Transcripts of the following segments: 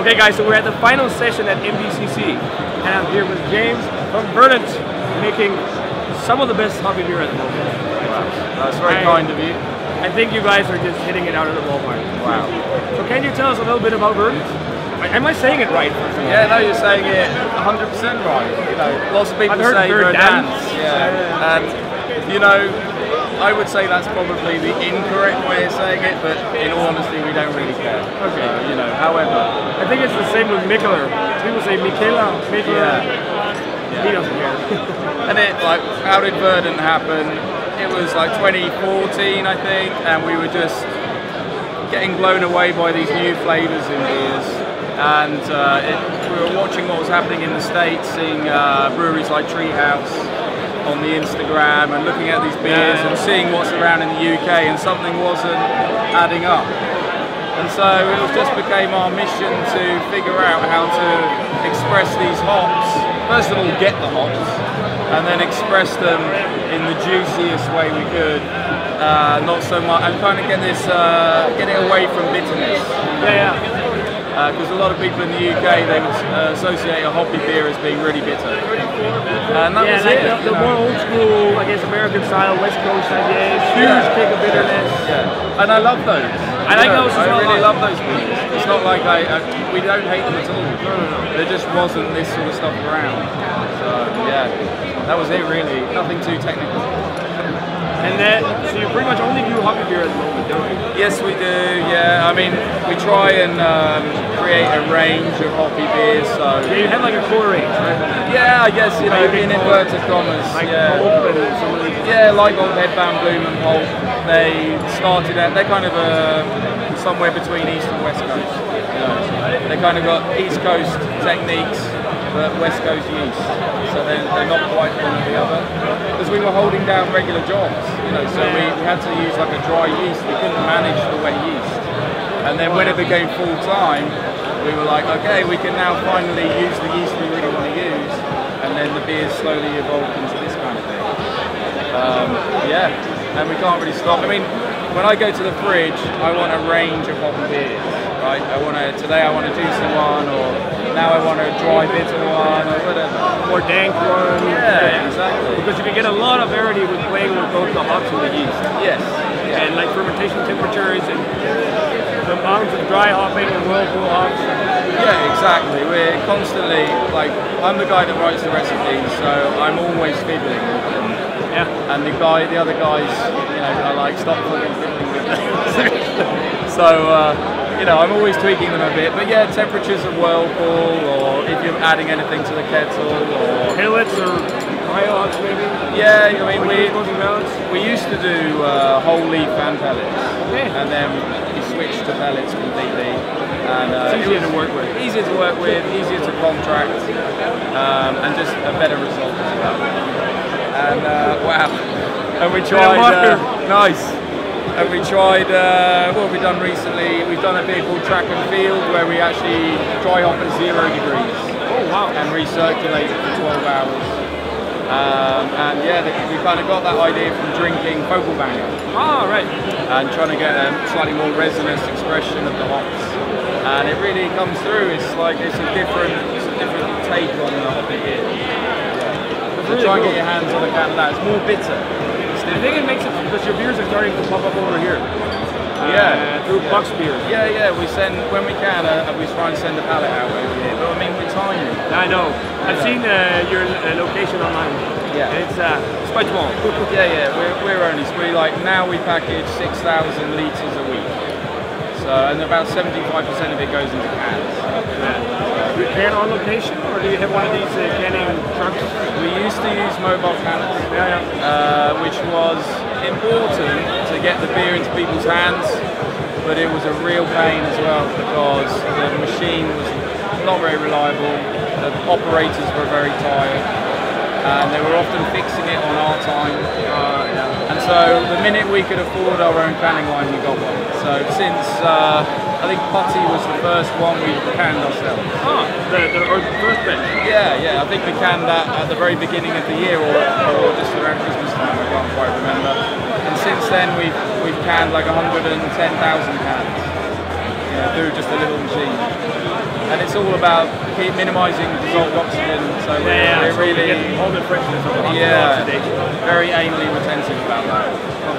Okay guys, so we're at the final session at MDCC, and I'm here with James from Verdant, making some of the best hobby beer at the moment. Wow, that's very kind of you. I think you guys are just hitting it out of the ballpark. Wow. So can you tell us a little bit about Verdant? Am I saying it right? Yeah, no, you're saying it 100% right. You know, lots of people say Verdant. Yeah, and you know, I would say that's probably the incorrect way of saying it, but in all honesty, we don't really care. Okay. You know, however, I think it's the same with Mikkeller. People say Mikkeller, Mikkeller. Yeah. He doesn't care. And it, like, how did Verdant happen? It was like 2014, I think, and we were just getting blown away by these new flavors in beers. And we were watching what was happening in the States, seeing breweries like Treehouse on the Instagram and looking at these beers and seeing what's around in the UK, and something wasn't adding up. And so it just became our mission to figure out how to express these hops. First of all, get the hops, and then express them in the juiciest way we could. Not so much, and kind of get this, get it away from bitterness. Because a lot of people in the UK, they would associate a hoppy beer as being really bitter. And that was like the more old school, I guess, American style, West Coast IPAs, huge kick of bitterness. Yeah, and I love those. I like those as well. I really love those beers. It's not like we don't hate them at all. No. There just wasn't this sort of stuff around. So yeah, that was it really. Nothing too technical. And so you pretty much only do hoppy beer at the moment, don't you? Yes, we do. Yeah, I mean, we try and create a range of hoppy beers. So yeah, you have like a core range, right? Yeah, I guess in inverted commas. Like Pulp and some of these. Yeah, like old Headband Bloom and Pulp. They started out. They're kind of somewhere between East and West Coast. You know, they kind of got East Coast techniques, but West Coast yeast. So they're not quite one or the other. Because we were holding down regular jobs, you know, so we had to use like a dry yeast. We couldn't manage the wet yeast. And then when it became full time, we were like, okay, we can now finally use the yeast we really want to use. And then the beers slowly evolved into this kind of thing. Yeah, and we can't really stop. I mean, when I go to the fridge, I want a range of hoppy beers, right? Today I want a juicy one, or now I want a dry bitter one, or whatever. Or dank one. Yeah, exactly. Because you can get a lot of variety with playing with both the hops and the yeast. Yes. Yeah. And like fermentation temperatures and the amounts of dry hopping and whirlpool hops. Yeah, exactly. We're constantly, like, I'm the guy that writes the recipes, so I'm always fiddling with them. Yeah. And the other guys, you know, are like, stop fucking fiddling with them. So, you know, I'm always tweaking them a bit. But yeah, temperatures of whirlpool, or if you're adding anything to the kettle, or pellets or cryo-hops maybe. Yeah, I mean, we used to do whole leaf and pellets, and then we switched to pellets completely. And it's easier to work with. Easier to work with, easier to contract, and just a better result as well. And wow, and we tried. Nice. And we tried, what have we done recently? We've done a beer called Track and Field, where we actually dry hop at 0 degrees. Oh wow. And recirculate it for 12 hours. And yeah, we kind of got that idea from drinking Focal Banger. Ah, right. And trying to get a slightly more resonant expression of the hops. And it really comes through. It's a different take on the hoppy beer. Yeah. So try and get your hands on a can of that. It's more bitter. I think it makes it because your beers are starting to pop up over here. Through Buck's beer. Yeah. We send when we can. We try and send a pallet out over here. But I mean, we're tiny. I know. I've seen your location online. Yeah. And it's quite small. Yeah. We're only now we package 6,000 litres a week. So and about 75% of it goes into cans. Do you can on location, or do you have one of these canning trucks? We used to use mobile canners, which was important to get the beer into people's hands, but it was a real pain as well because the machine was not very reliable, the operators were very tired, and they were often fixing it on our time. And so the minute we could afford our own canning line, we got one. So since I think Putty was the first one we canned ourselves. Oh, the first batch? Yeah. I think we canned that at the very beginning of the year, or just around Christmas time. I can't quite remember. And since then, we've canned like 110,000 cans, through just a little machine. and it's all about minimizing dissolved oxygen. So we're so really you get all the freshness of the oxidation. very anally retentive about that.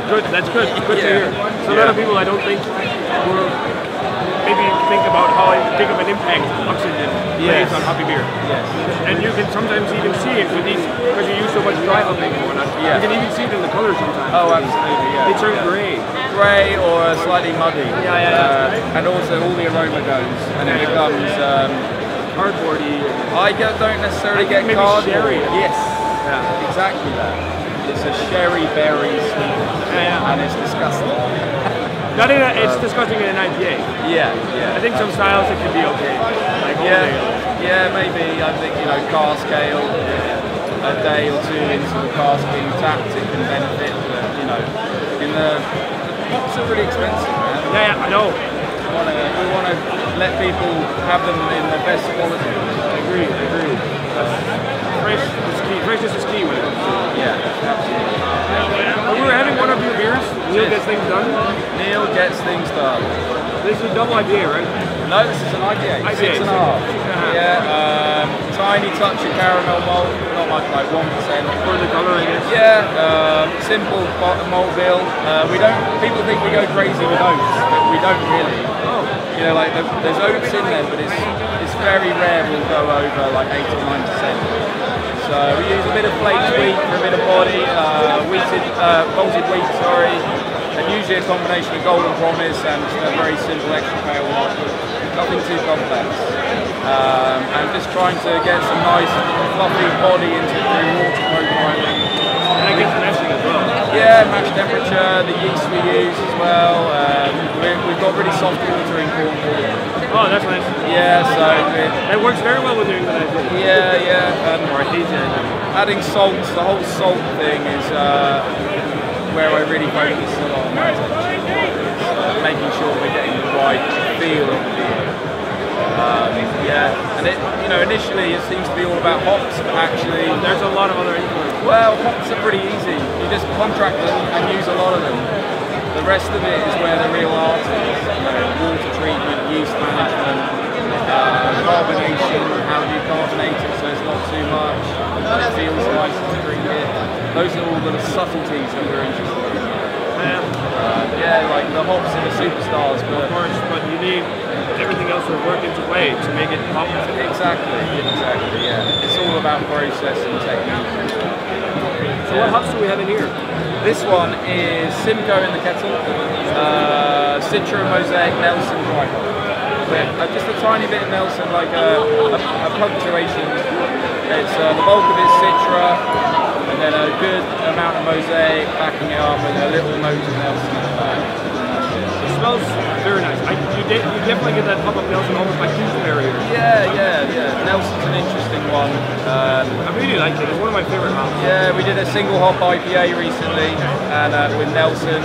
Good, that's good. Good to hear. So a lot of people, I don't think, will maybe think about how big of an impact oxygen plays on hoppy beer. Yes. And you can sometimes even see it with these, because you use so much dry hopping and whatnot. You can even see it in the color sometimes. Oh, absolutely, yeah. They turn gray. Gray or slightly muddy. And also all the aroma goes, and it becomes cardboardy. I don't necessarily get maybe cardboard. Sherry. Yes, exactly that. It's a sherry berry sweetness, and it's disgusting. Not in it's disgusting in an IPA. Yeah. I think some styles it can be okay. Like maybe. I think cask ale, a day or two into the cask being tapped, it can benefit. But in the hops are really expensive, man. Yeah, I know. We want to let people have them in the best quality. I agree. Freshness is key when it comes to it. Yeah, absolutely. When we were having one of your beers, Neil Gets Things Done. Neil Gets Things Done. This is a double IPA, right? No, this is an IPA. 6.5. Yeah, tiny touch of caramel malt, not much, like 1%. For the color, I guess. Yeah, simple malt bill. People think we go crazy with oats, but we don't really. Oh. There's oats in there, but it's very rare we'll go over like 8 or 9%. So we use a bit of flaked wheat for a bit of body, malted wheat, and usually a combination of Golden Promise and a very simple extra pale malt. Nothing too complex. And just trying to get some nice fluffy body into it through water profiling. And I guess mashing as well. Yeah, mash temperature, the yeast we use as well. We've got really soft water in Cornwall. Oh, that's nice. Yeah, so it works very well with doing that. Yeah. Adding salts, the whole salt thing is where I really focus a lot on my attention. Making sure we're getting the right feel of the beer. And initially it seems to be all about hops, but actually there's a lot of other influences. Well, hops are pretty easy. You just contract them and use a lot of them. The rest of it is where the real art is. Water treatment, yeast management, carbonation, how do you carbonate it so it's not too much, but it feels nice to drink it. Those are all the subtleties that we're interested in. Like the hops are the superstars, but of course, but you need everything else to work into play to make it pop. Exactly, yeah. It's all about process and technique. So what hops do we have in here? This one is Simcoe in the kettle, Citra Mosaic Nelson dry hop. Just a tiny bit of Nelson, like a punctuation. It's the bulk of it's Citra, and then a good amount of Mosaic backing it up, and a little note of Nelson at the back. It smells very nice. You definitely get that pop of Nelson almost like gooseberry. Yeah. Nelson's an interesting one. I really like it. It's one of my favorite hops. Yeah, we did a single hop IPA recently, and with Nelson,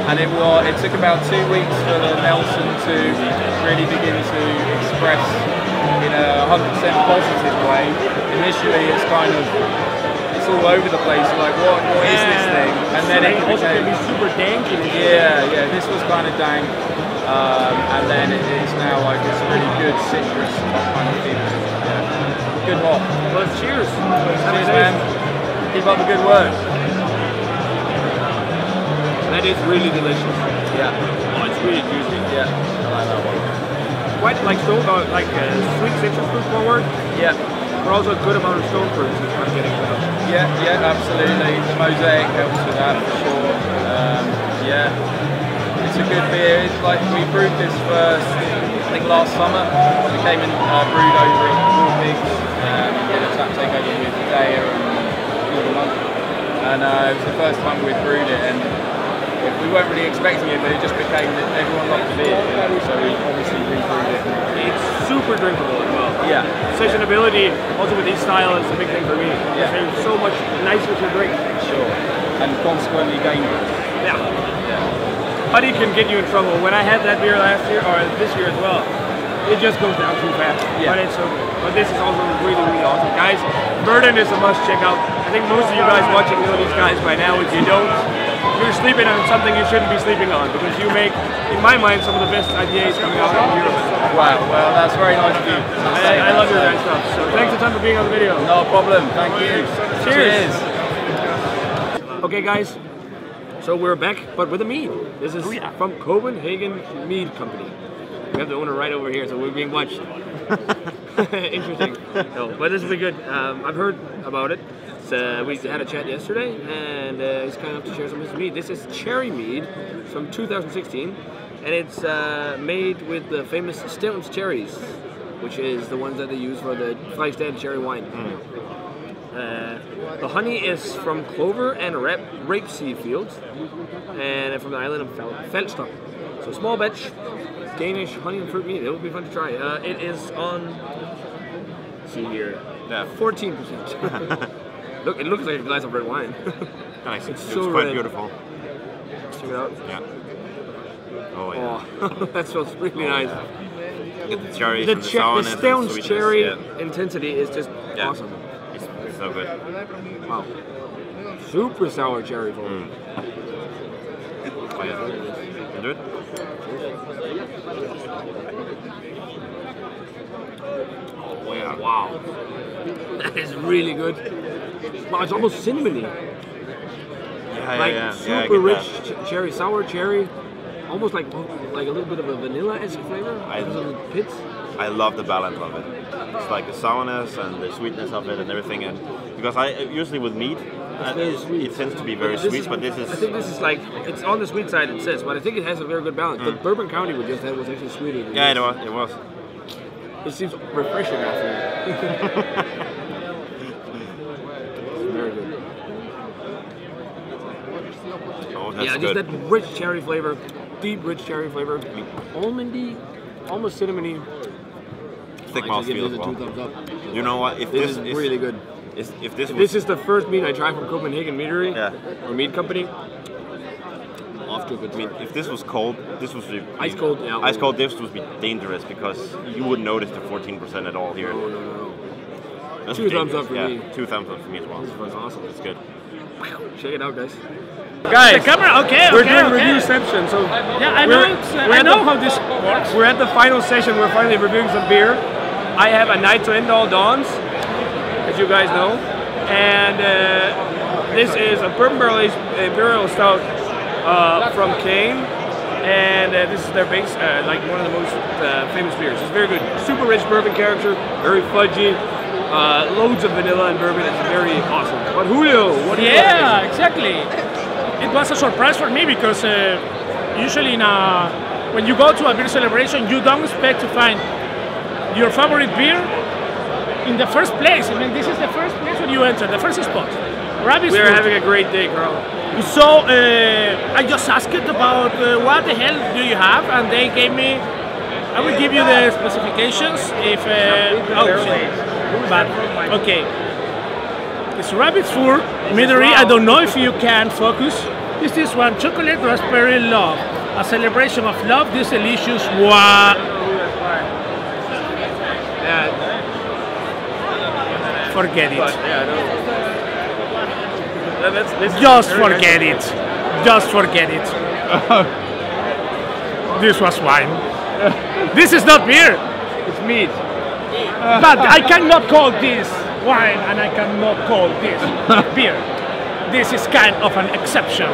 and it took about 2 weeks for the Nelson to really begin to express in a 100% positive way. Initially, it's all over the place. Like, what is this thing? And then it also can be super danky. Yeah. This was kind of dank, and then it is now like this really good citrus kind of feeling. Yeah. Good hop. Well, cheers. Cheers, man. Keep up the good work. That is really delicious. Yeah. Oh, it's really juicy. Yeah, I like that one. Quite like sweet citrus fruit forward. Yeah. But also a good amount of stone fruit is what I'm getting from it. Yeah, absolutely. The Mosaic helps with that for sure. It's a good beer. It's like we brewed this first, I think last summer. We came and brewed over at War Pigs. Did a tap takeover with Daya and Monk. And it was the first time we'd brewed it, and we weren't really expecting it, but it just became that everyone loved the beer. So we obviously rebrewed it. It's super drinkable as well. Yeah. Sessionability, also with each style, is a big thing for me. Yeah. It's so much nicer to drink. Sure. And consequently dangerous. Yeah. Honey can get you in trouble. When I had that beer last year, or this year as well, it just goes down too fast. Yeah. But it's so good. But this is also really, really awesome. Guys, Verdant is a must check out. I think most of you guys watching know these guys by now. If you don't, you're sleeping on something you shouldn't be sleeping on, because you make, in my mind, some of the best IPAs coming out of Europe. Wow, well, that's very nice of you. I love your guys' stuff. So thanks a ton for being on the video. No problem. Thank you. Cheers. Okay, guys. So we're back, but with a mead. This is from Copenhagen Mead Company. We have the owner right over here, so we're being watched. Interesting. No, but this will be good. I've heard about it. We had a chat yesterday, and he's kind enough to share some of his mead. This is cherry mead from 2016, and it's made with the famous Stevns cherries, which is the ones that they use for the Flagstad cherry wine. The honey is from clover and rapeseed fields, and from the island of Falster. So small batch, Danish honey and fruit mead. It will be fun to try. It is on, let's see here, 14%. Look, it looks like a glass of red wine. Nice. It's so so quite red. beautiful. Check it out. Yeah. Oh yeah. Oh, that smells really nice. Get the cherries The and the sourness and Stevns sweetness. cherry Yeah. intensity is just awesome. It's so good. Wow. Super sour cherry flavor. Oh yeah. You do it? Oh yeah. Wow. That is really good. Wow, it's almost cinnamony. Yeah, Like yeah. super rich cherry, sour cherry. Almost like a little bit of a vanilla-esque flavor. Because of the pits. I love the balance of it. It's like the sourness and the sweetness of it and everything. And because I usually with meat, it tends to be very sweet, but this is. I think this is like, it's on the sweet side, it says, but I think it has a very good balance. The Bourbon County we just had was actually sweeter than Yeah, this. it was. It seems refreshing after that. It's very good. Oh, that's Yeah, good. just that rich cherry flavor, deep rich cherry flavor. Almondy, almost cinnamony. Thick I actually give mouthfeel this as a well. 2 thumbs up. You know what? If This is really good. If this was, This is the first mead I tried from Copenhagen Meadery, or mead company. Off to a good I mean, if this was cold, this was Ice cold, yeah. Ice cold. This would be dangerous because you wouldn't notice the 14% at all here. No. That's 2 thumbs dangerous. up for yeah, me. 2 thumbs up for me as well. This was awesome. It's good. Check it out, guys. The camera, okay, We're okay, doing okay. reviewception, so Yeah, I know, I know how this works. we're at the final session. We're finally reviewing some beer. I have a Night to End All Dawns, as you guys know, and this is a bourbon barrel aged imperial stout from Kane, and this is their base, like one of the most famous beers. It's very good, super rich bourbon character, very fudgy, loads of vanilla and bourbon. It's very awesome. But Julio, what do you think? Yeah, exactly. It was a surprise for me because usually when you go to a beer celebration, you don't expect to find your favorite beer in the first place. I mean, this is the first place when you enter, the first spot. Rabbit's We're Foot. having a great day, Carl. So I just asked about what the hell do you have, and they gave me. I will give you the specifications if. But okay. It's Rabbit's Foot, Meadery. I don't know if you can focus. This is one chocolate raspberry love, a celebration of love. This delicious Forget it. Just forget it. Just forget it. This was wine. This is not beer. It's mead. But I cannot call this wine and I cannot call this beer. This is kind of an exception.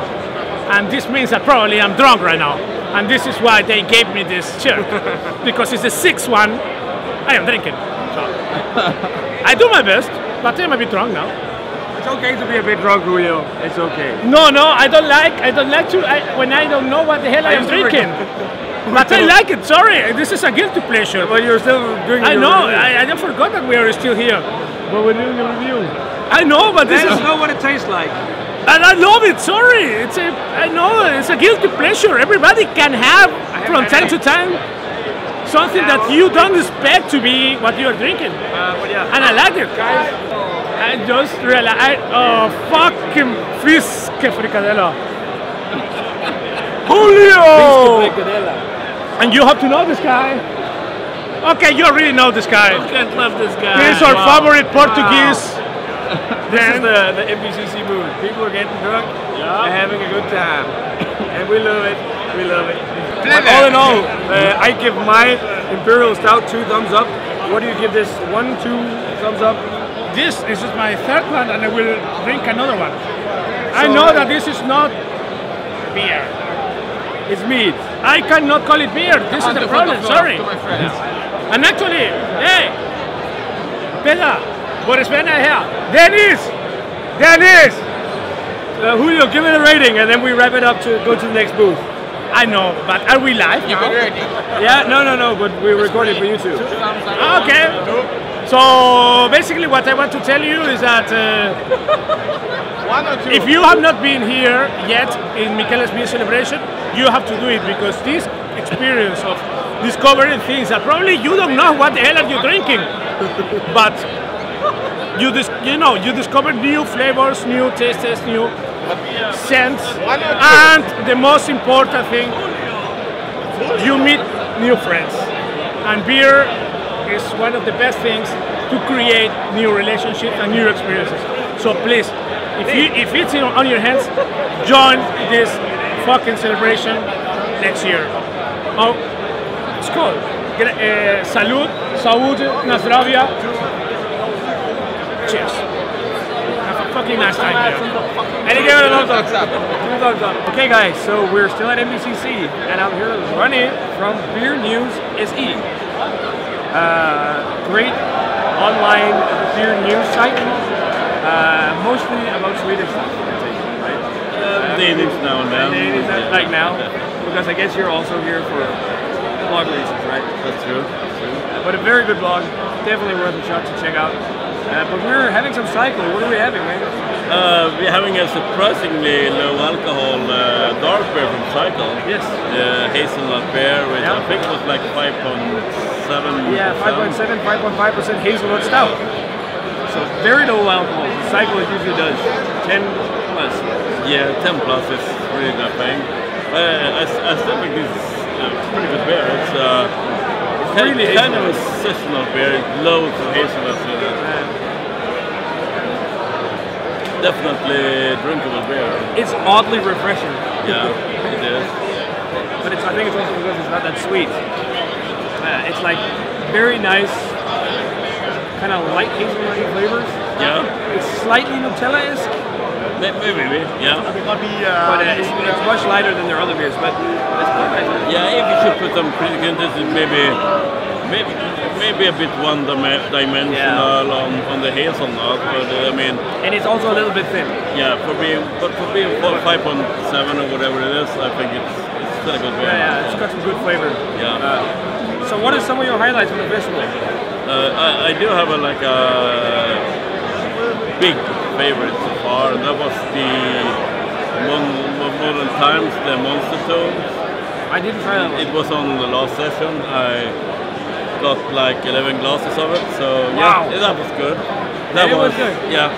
And this means that probably I'm drunk right now. And this is why they gave me this shirt. Because it's the 6th one I am drinking. So I do my best, but I'm a bit drunk now. It's okay to be a bit drunk, Julio. It's okay. No, I don't like to, when I don't know what the hell I am drinking. But I like it, sorry. This is a guilty pleasure. But you're still doing I your know, review. I forgot that we are still here. But we're doing a review. I know, but this Let is, us know what it tastes like. and I love it, sorry. I know, it's a guilty pleasure. Everybody can have, from time to time, something that you don't expect to be what you are drinking. But yeah. And I like it, guys. I just realized, oh, fucking Fisque Fricadella. Julio! And you have to know this guy. Okay, you already know this guy. I can't love this guy. He's our favorite Portuguese This is the MBCC mood. People are getting drunk and having a good time. And we love it. We love it. But all in all, I give my Imperial Stout 2 thumbs up. What do you give this? 1, 2 thumbs up? This is my third one, and I will drink another one. I know that this is not beer. It's mead. I cannot call it beer. This is the problem. Sorry. And actually, hey, Peter, what is Peter here? Dennis! Julio, give it a rating, and then we wrap it up to go to the next booth. I know, but are we live now? Yeah, no, but we're recording for YouTube. Okay. So basically, what I want to tell you is that if you have not been here yet in Michele's Beer Celebration, you have to do it, because this experience of discovering things that probably you don't know what the hell are you drinking, but you discover new flavors, new tastes, new scents, and the most important thing, you meet new friends. And beer is one of the best things to create new relationships and new experiences. So please, if it's on your hands, join this fucking celebration next year. Oh, skål! Salud, na zdravia. Cheers. Have a fucking nice time here. And he gave it a thumbs up. Okay guys, so we're still at MBCC, and I'm here with Ronnie from Beer News SE. Great online beer news site, mostly about Swedish stuff, right? Danish now and then. Danish, like now, because I guess you're also here for blog reasons, right? That's true. But a very good blog, definitely worth a shot to check out. But we're having some cycling. What are we having, man? We're having a surprisingly low alcohol dark beer from Cycle. Yes. Hazelnut beer, which I think was like 5.7%. Yeah, 5.7, 5.5% hazelnut stout. So very low alcohol. Cycle usually does 10 plus. Yeah, 10 plus is really that thing. I still think this is a pretty good beer. It's really kind of a seasonal beer, loads of hazelnuts in it. Definitely drinkable beer. It's oddly refreshing. Yeah, it is. But I think it's also because it's not that sweet. It's like very nice, kind of light hazelnutty flavors. Yeah. It's slightly Nutella-esque. Maybe, yeah. But it's much lighter than their other beers. But it's quite nice. Yeah, if you should put some pretty good, this is maybe a bit one-dimensional on the hazelnut, but I mean. And it's also a little bit thin. Yeah, for being 5.7 or whatever it is, I think it's still a good beer. Yeah, it's got some good flavor. Yeah. So what are some of your highlights from the festival? I do have a big favorite so far. That was the Modern Times, the Monster Tones. I didn't try that one. It was on the last session. I got like 11 glasses of it, so wow. Yeah, that was good. That was good. Yeah,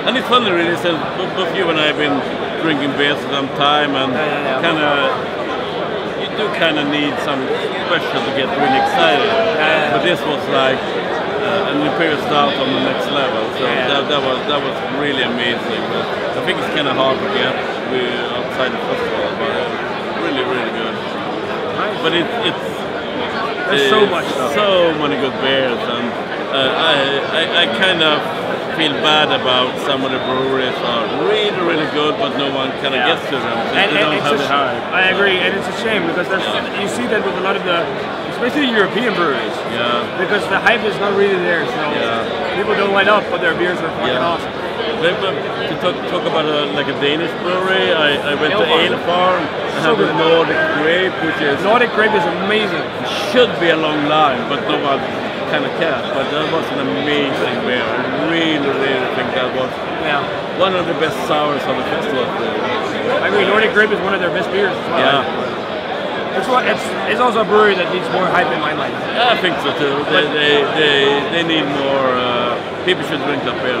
and it's funny really, since both you and I have been drinking beers for some time, and you do kind of need some special to get really excited. But this was like an Imperial Stout on the next level, so that was really amazing. But I think it's kind of hard to get outside the festival, but really good. Nice. But it's so much stuff. So many good beers, and I kind of feel bad about some of the breweries are really good, but no one kind of gets to them. They don't have the hype. I agree, and it's a shame because you see that with a lot of the, especially European breweries. Yeah. Because the hype is not really there, so people don't light up, but their beers are fucking awesome. But to talk about a Danish brewery, I went to Ale Farm and have the Nordic Grape, which is... Nordic Grape is amazing. Should be a long line, but no one kind of cares. But that was an amazing beer. I really think that was one of the best sours on the festival. I mean, Nordic Grape is one of their best beers as well. Yeah. It's also a brewery that needs more hype in my mind. Yeah, I think so too. They need more. People should drink that beer.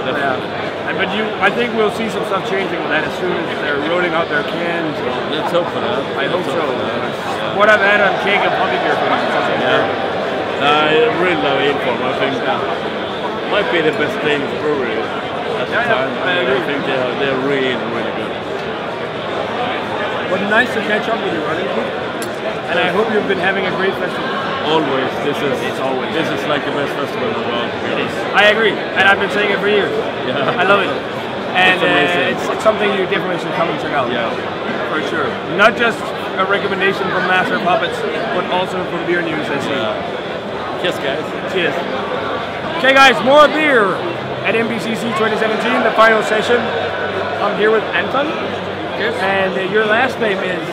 But I think we'll see some stuff changing with that as soon as they're rolling out their cans. Let's hope for that. I hope so. What I've had on keg of puppy beer for I really love Ale Farm. I think might be the best Danish brewery as time. I think they're really, really good. Well, nice to catch up with you, Ronnie. And I hope you've been having a great festival. Always. This is like the best festival in the world. It is. I agree, and I've been saying it for years. Yeah. I love it. And it's something you definitely should come and check out. Yeah. For sure. Not just a recommendation from Master of Puppets, but also from Beer News, I see. Cheers, guys. Cheers. Okay, guys, more beer at MBCC 2017, the final session. I'm here with Anton. Yes. And your last name is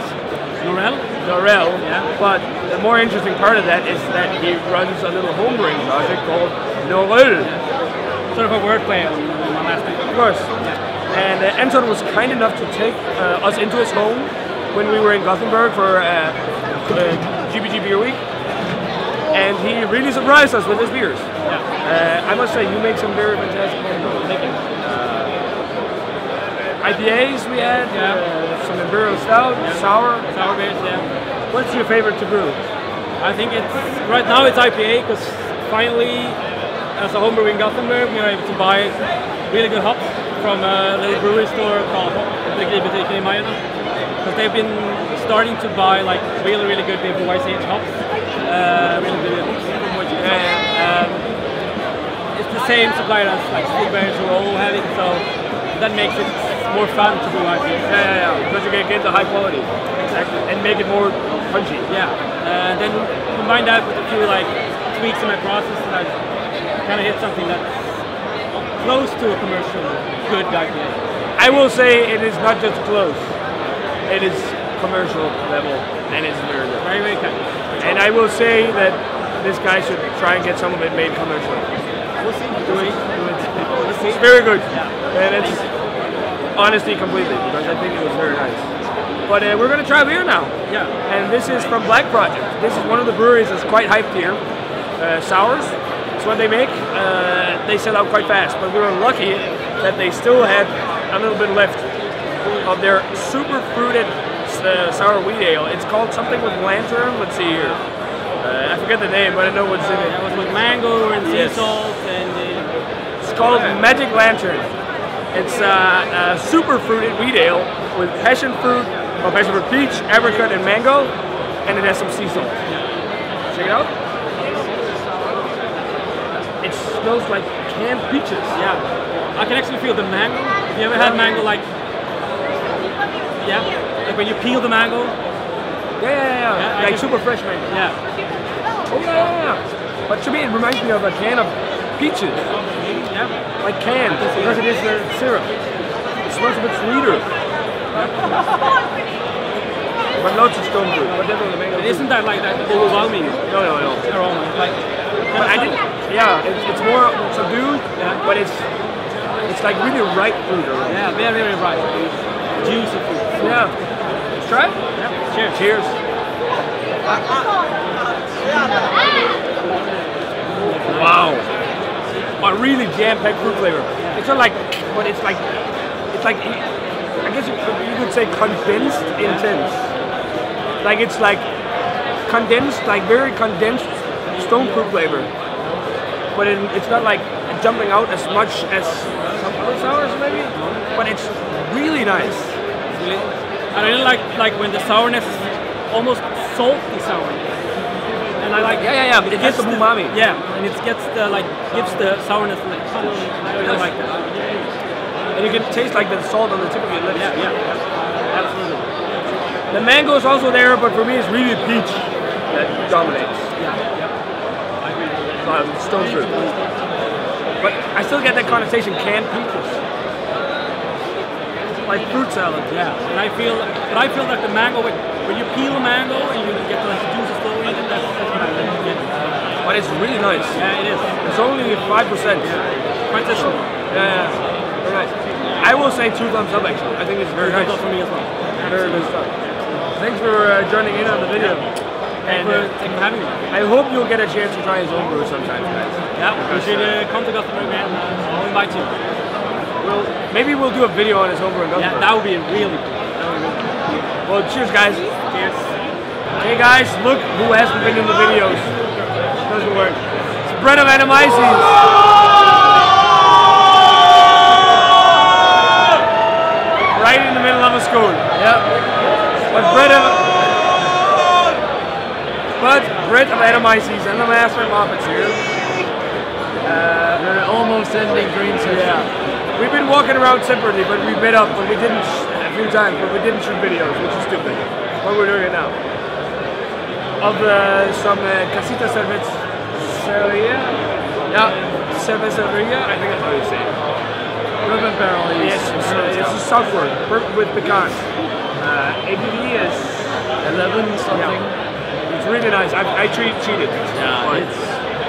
Norell. Norell. Yeah. But the more interesting part of that is that he runs a little homebrewing project called Norell. Sort of a wordplay on my last name. Of course. And Anton was kind enough to take us into his home when we were in Gothenburg for GBG Beer Week. And he really surprised us with his beers. Yeah. I must say, you make some very fantastic homebrewing. Thank you. IPAs we had, some Imperial Stout, sour. Sour beers, yeah. What's your favorite to brew? I think it's, right now it's IPA, because finally, as a homebrewer in Gothenburg, we are able to buy really good hops from a little brewery store called Bryggeributik in Majorna. Because they've been starting to buy like really, really good WYCH hops. Really good from YCH. It's the same supplier as like Stigbergs or all having, so that makes it more fun to do IPA. Yeah. Because you can get the high quality. Exactly. And make it more punchy. Yeah. Then combine that with a few like tweaks in my process, and I kind of hit something that's close to a commercial good IPA. I will say it is not just close. It is commercial level, and it's very good. Very, very kind. And I will say that this guy should try and get some of it made commercial. We'll see. It's very good. Yeah. And it's honesty completely, because I think it was very nice. But we're going to try beer now. Yeah. And this is from Black Project. This is one of the breweries that's quite hyped here. Sours, it's what they make. They sell out quite fast, but we were lucky that they still had a little bit left of their super fruited sour wheat ale. It's called something with lantern. Let's see here. I forget the name, but I know what's in it. That was with mango and sea salt and. It's called Magic Lantern. It's a super fruited wheat ale with passion fruit peach, apricot, and mango, and it has some sea salt. Check it out. It smells like canned peaches. Yeah, I can actually feel the mango. Have you ever had mango like like when you peel the mango? Yeah. Like super fresh mango. Yeah. Oh yeah. But to me, it reminds me of a can of peaches. Yeah. Like canned, because it is syrup. It smells a bit sweeter. But lots of stone fruit. But definitely the mango. Isn't that like that overwhelming No. aroma? Like, but I didn't. Yeah, it's more subdued, but it's like really ripe fruit. Yeah, very, very ripe. Juicy fruit. Yeah. Let's try it? Yeah. Cheers. Wow. A really jam-packed fruit flavor. It's not like, but it's like, I guess you could say condensed intense. Like it's like condensed, like very condensed stone fruit flavor. But it's not like jumping out as much as some other sours maybe. But it's really nice. Really? I really like when the sourness is almost salty sourness. And I like Yeah. It gets the umami. Yeah, and it gets the gives the sourness like punch. I really like that. And you can taste like the salt on the tip of your lips. Yeah. Absolutely. The mango is also there, but for me it's really peach that dominates. I agree. Stone fruit. But I still get that connotation, canned peaches. Like fruit salad. Yeah, and I feel that the mango, when you peel a mango and you get the juices flowing, that's what I like to get. But it's really nice. Yeah, it is. It's only 5%. Quite simple. Yeah, very nice. I will say 2 thumbs up actually. I think it's very nice. For me as well. Very good stuff. Thanks for joining in on the video. Thanks for having me. I hope you'll get a chance to try his own brew sometime, guys. Yeah, you should come to Gothenburg, man. I'll invite you. Maybe we'll do a video on his home brew in Gothenburg. Yeah, that would be really cool. Well, cheers, guys. Cheers. Hey, guys, look who hasn't been in the videos. Doesn't work. It's Brett of Animacies. Skål. Yeah. But Brett of Atomizes and the Master of Muppets here. We're almost ending Green Session. Yeah. We've been walking around separately, but we met up, but we didn't a few times, but we didn't shoot videos, which is stupid. But we're doing it now. Of some Casita Cerveceria. Yeah. Cerveceria, I think that's how you say it. Bourbon barrel is. Yes, it's a software with pecans. ABV is 11 something. Yeah. It's really nice. I cheated. Yeah, it's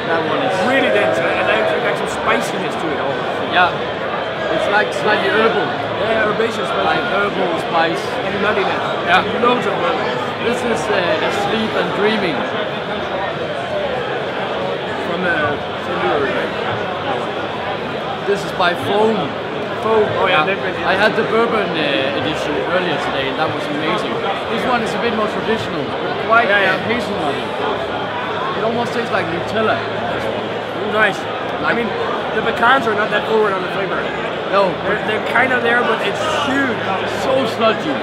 that one is really dense. And I got some spiciness to it almost. Yeah, it's like slightly herbal. Yeah, herbaceous, Like herbal spice and nuttiness. Yeah. Loads of bourbon. This is Asleep and Dreaming From St. Louis, right? This is by Foam. Oh yeah, I had the bourbon edition earlier today, and that was amazing. This one is a bit more traditional, but quite hazelnutty. It almost tastes like Nutella. Nice. I mean, the pecans are not that forward on the flavor. No, They're kind of there, but it's huge. so sludgy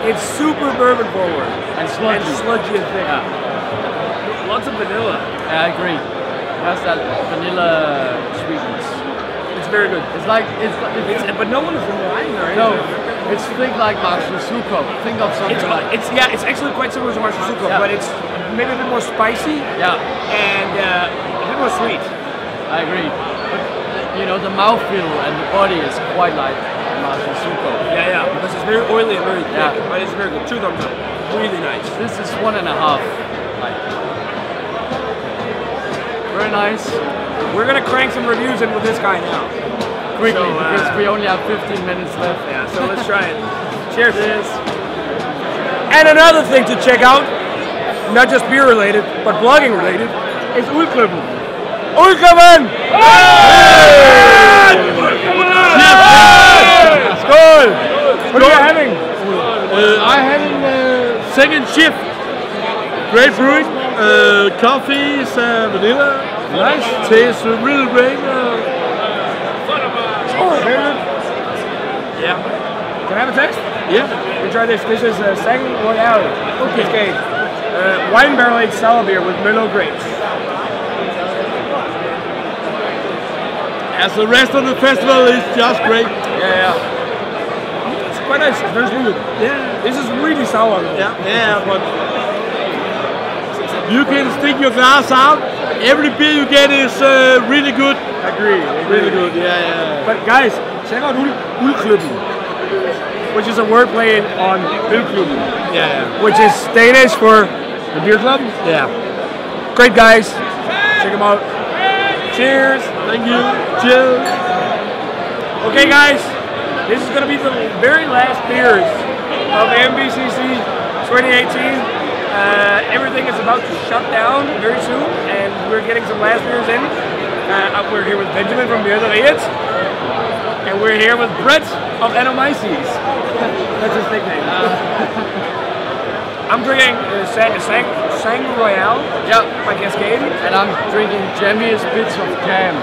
It's super bourbon forward. and sludgy. And sludgy and thick. Yeah, Lots of vanilla. I agree. It has that vanilla sweetness. It's very good. It's like But no one is relying on it. no, it's think like Marshall Sukov. Think of something like It's actually quite similar to Marshall Sukov, Yeah. but it's maybe a bit more spicy yeah. and a bit more sweet. I agree. But, you know, the mouthfeel and the body is quite like Marshall Sukov. Yeah, because it's very oily and very thick, Yeah. but it's very good. 2 thumbs up. Really nice. This is 1.5. Like, very nice. We're gonna crank some reviews in with this guy now. Quickly, So, because we only have 15 minutes left. Yeah, so let's try it. Cheers. And another thing to check out, not just beer related, but blogging related, is Ulklubben. Ulklubben! Skål! What are you having? I'm having second shift. Great brewing. Coffees, vanilla. Nice. Tastes really great. Very good. Yeah. Can I have a taste? Yeah. We try this. This is Sang Royale. Okay. Wine barrel aged sour beer with Merlot grapes. As the rest of the festival is just great. Yeah. It's quite nice. It's very smooth. Yeah. This is really sour though. Yeah, but you can stick your glass out. Every beer you get is really good. Agree. Really good. Yeah. But guys, check out Ulklubben, which is a wordplay on Ulklubben, Yeah. which is Danish for the beer club. Yeah. Great guys. Check them out. Cheers. Thank you. Cheers. Okay, guys, this is going to be the very last beers of MBCC 2018. Everything is about to shut down very soon, and we're getting some last beers in. We're here with Benjamin from Beer the Idiot, and we're here with Brett of Atomizes. That's his nickname. I'm drinking Sang Royale by Cascade. And I'm drinking jammiest bits of jam.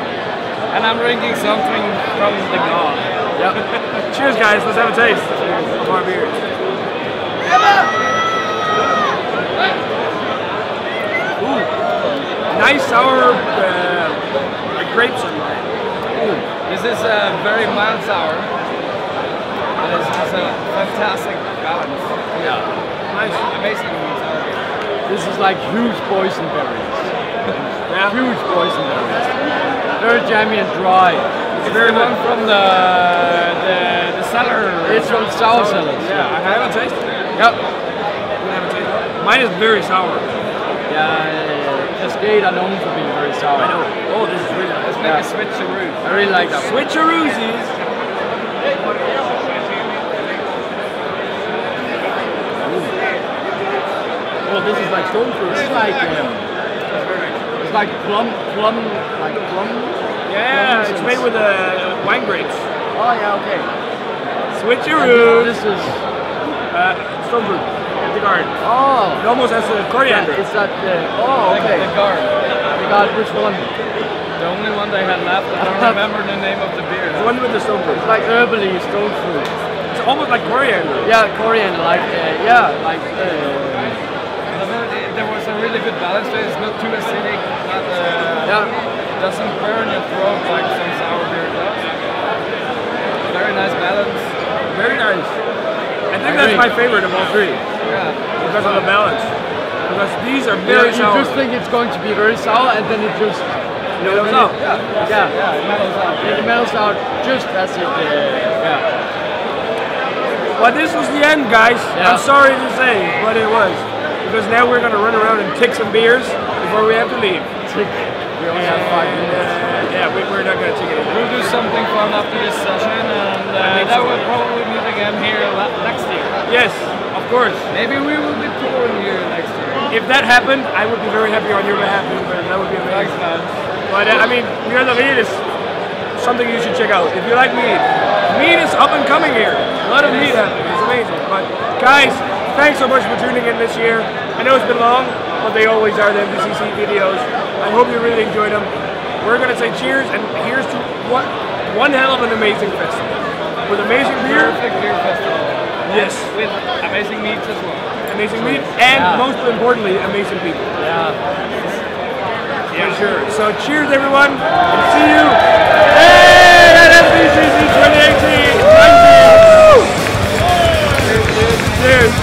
And I'm drinking something from the god. Yeah. Cheers, guys. Let's have a taste of our beers. Ooh, nice sour like grapes in there. This is a very mild sour. It has a fantastic balance. Yeah, nice. Amazing sour. This is like huge boysenberries. Yeah. Huge boysenberries. Very jammy and dry. It's very one good. from the cellar. It's from Sour Cellars. Yeah, I haven't tasted it. Yep. I haven't tasted it. Mine is very sour. Yeah, Cascade are known for being very sour. I know. Oh, this is really nice. Let's make a switcheroo. I really like that one. Switcheroosies. Oh, this is like stone fruit. It's like plum. Yeah, it's made with wine grapes. Oh yeah, okay. Switcheroo. This is Stone fruit. The garden. oh. It almost has a coriander. Is that oh okay? The guard. The God, which one? The only one they had left. I don't remember the name of the beer. The one with the stone fruit. It's like herbally stone fruit. It's almost like coriander. Yeah, coriander, like yeah, like. There was a really good balance there. It's not too acidic, but doesn't burn your throat like some sour beer does. Very nice balance. Very nice. I think that's my favorite of all three. Yeah. Because of the balance. Because these are very sour. You just think it's going to be very sour, and then it just mellows out. Yeah, it mellows out. It mellows out just as it. But this was the end, guys. Yeah. I'm sorry to say, but it was. Because now we're going to run around and tick some beers before we have to leave. We only have 5 minutes. Yeah, we're not going to tick it. We'll do something fun after this session, and that will probably meet again here next year. Yes, of course. Maybe we will be touring here next year. If that happened, I would be very happy on your behalf. That would be amazing. Thanks, man. But I mean, Bier de Mead is something you should check out. If you like mead, mead is up and coming here. A lot of mead happening. It's amazing. But guys, thanks so much for tuning in this year. I know it's been long, but they always are, the MDCC videos. I hope you really enjoyed them. We're going to say cheers, and here's to one hell of an amazing festival. With amazing beer. Perfect beer festival. Yes. With amazing meats as well. Amazing meat, and most importantly, amazing people. Yeah. For sure. So cheers, everyone, and see you at MDCC 2018. Cheers.